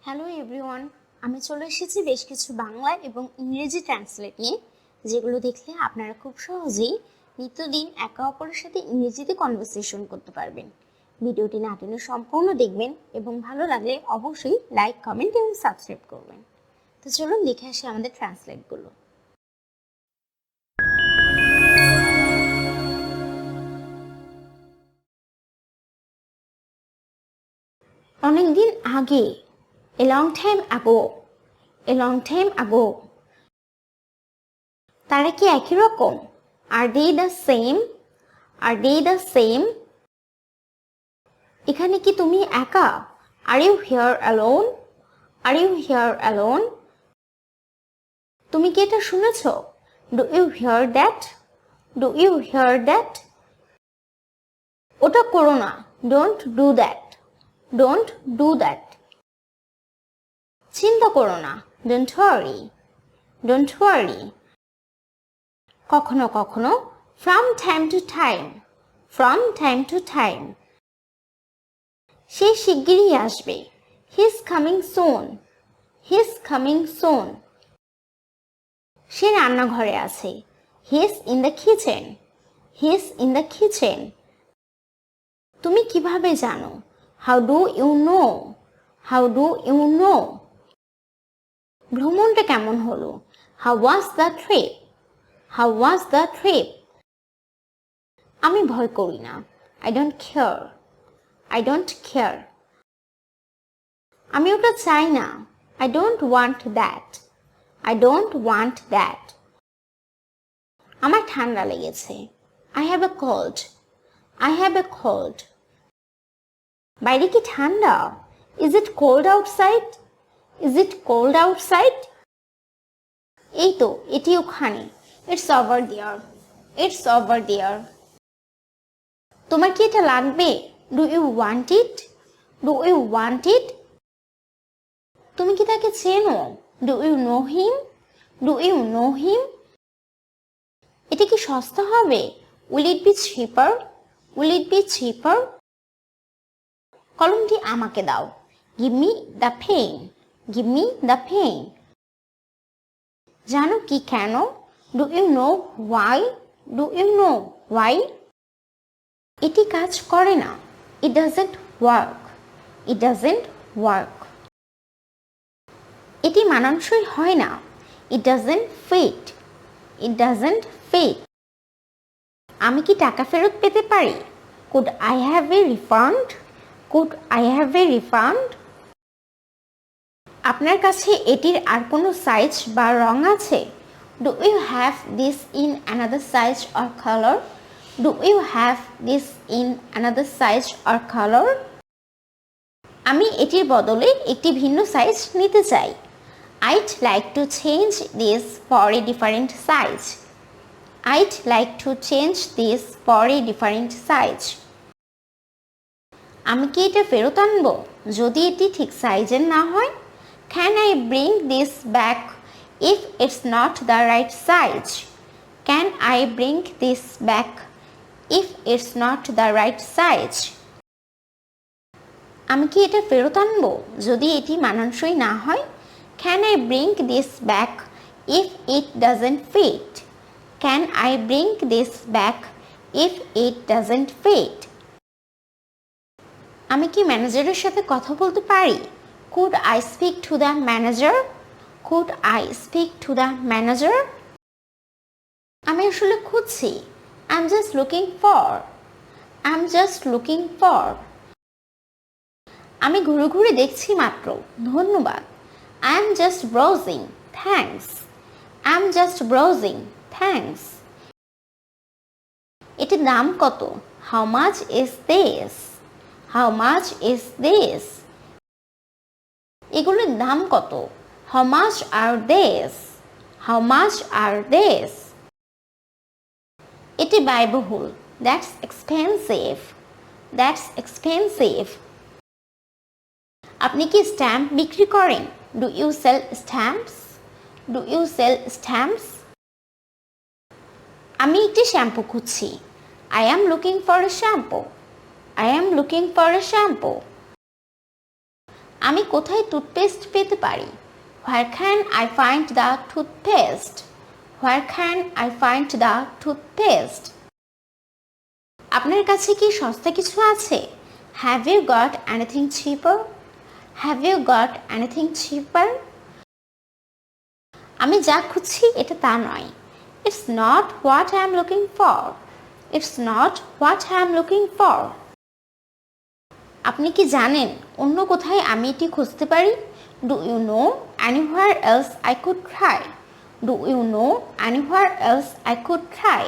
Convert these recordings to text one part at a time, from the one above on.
Hello everyone, আমি চলে এসেছি বেশ কিছু বাংলা এবং ইংরেজি ট্রান্সলেট নিয়ে, যেগুলো দেখলে আপনারা খুব সহজেই নিত্যদিন একে অপরের সাথে ইংরেজিতে কনভারসেশন করতে পারবেন। ভিডিওটি না টেনে সম্পূর্ণ দেখবেন এবং ভালো লাগলে অবশ্যই লাইক, কমেন্ট এবং সাবস্ক্রাইব করবেন। তো চলুন দেখে আসি আমাদের ট্রান্সলেটগুলো। অনেকদিন আগে, a long time ago, a long time ago। তারা কি একই রকম? Are they the same? Are they the same? এখানে কি তুমি একা? Are you here alone? Are you here alone? তুমি কি এটা শুনেছো? Do you hear that? Do you hear that? ওটা করো না। Don't do that. Don't do that. চিন্তা করো না। Don't worry. Don't worry. কখনো কখনো, from time to time. From time to time. সে শিগগিরই আসবে। He's coming soon. He's coming soon. সে রান্নাঘরে আছে। He's in the kitchen. He's in the kitchen. তুমি কিভাবে জানো? How do you know? How do you know? ভ্রমণটা কেমন হলো? How was the trip? How was the trip? আমি ভয় করি না। I don't care. I don't care. আমি ওটা চাই না। I don't want that. I don't want that. আমার ঠান্ডা লেগেছে। I have a cold. I have a cold. বাইরে কি ঠান্ডা? Is it cold outside? Is it cold outside? এই তো, এটি ওখানে। It's over there. It's over there. তোমার কি এটা লাগবে? Do you want it? Do you want it? তুমি কি তাকে চেনো? Do you know him? Do you know him? এটা কি সস্তা হবে? Will it be cheaper? Will it be cheaper? কলমটি আমাকে দাও। Give me the pen. Give me the pen. জানো কি কেন? Do you know why? Do you know why? এটি কাজ করে না। It doesn't work. It doesn't work. এটি মানানসই হয় না। It doesn't fit. It doesn't fit. আমি কি টাকা ফেরত পেতে পারি? Could I have a refund? Could I have a refund? আপনার কাছে এটির আর কোনো সাইজ বা রং আছে? Do you have this in another size or color? Do you have this in another size or color? আমি এটির বদলে একটি ভিন্ন সাইজ নিতে চাই। I'd like to change this for a different size. I'd like to change this for a different size. আমি কি এটা ফেরত আনবো যদি এটি ঠিক সাইজের না হয়? Can I bring this back if it's not the right size? Can I bring this back if it's not the right size? আমি কি এটা ফেরত আনবো যদি এটি মানানসই না হয়? Can I bring this back if it doesn't fit? Can I bring this back if it doesn't fit? আমি কি ম্যানেজারের সাথে কথা বলতে পারি? Could I speak to the manager? Could I speak to the manager? আমি আসলে খুঁজছি। I'm just looking for. I'm just looking for. আমি ঘুরে ঘুরে দেখছি মাত্র। ধন্যবাদ। I'm just browsing. Thanks. I'm just browsing. Thanks. এটির দাম কত? How much is this? How much is this? এগুলোর দাম কত? How much are these? How much are these? এটি ব্যয়বহুল। That's expensive. That's expensive. আপনি কি স্ট্যাম্প বিক্রি করেন? Do you sell stamps? Do you sell stamps? আমি একটি শ্যাম্পু খুঁজছি। I am looking for a shampoo. I am looking for a shampoo. আমি কোথায় টুথপেস্ট পেতে পারি? Where can I find the toothpaste? Where can I find the toothpaste? আপনার কাছে কি সস্তা কিছু আছে? Have you got anything cheaper? Have you got anything cheaper? আমি যা খুঁজছি এটা তা নয়। It's not what I am looking for. It's not what I am looking for. আপনি কি জানেন অন্য কোথায় আমি এটি খুঁজতে পারি? Do you know anywhere else I could try? Do you know anywhere else I could try?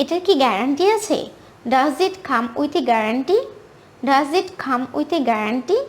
এটার কি গ্যারান্টি আছে? Does it come with a guarantee? Does it come with a guarantee?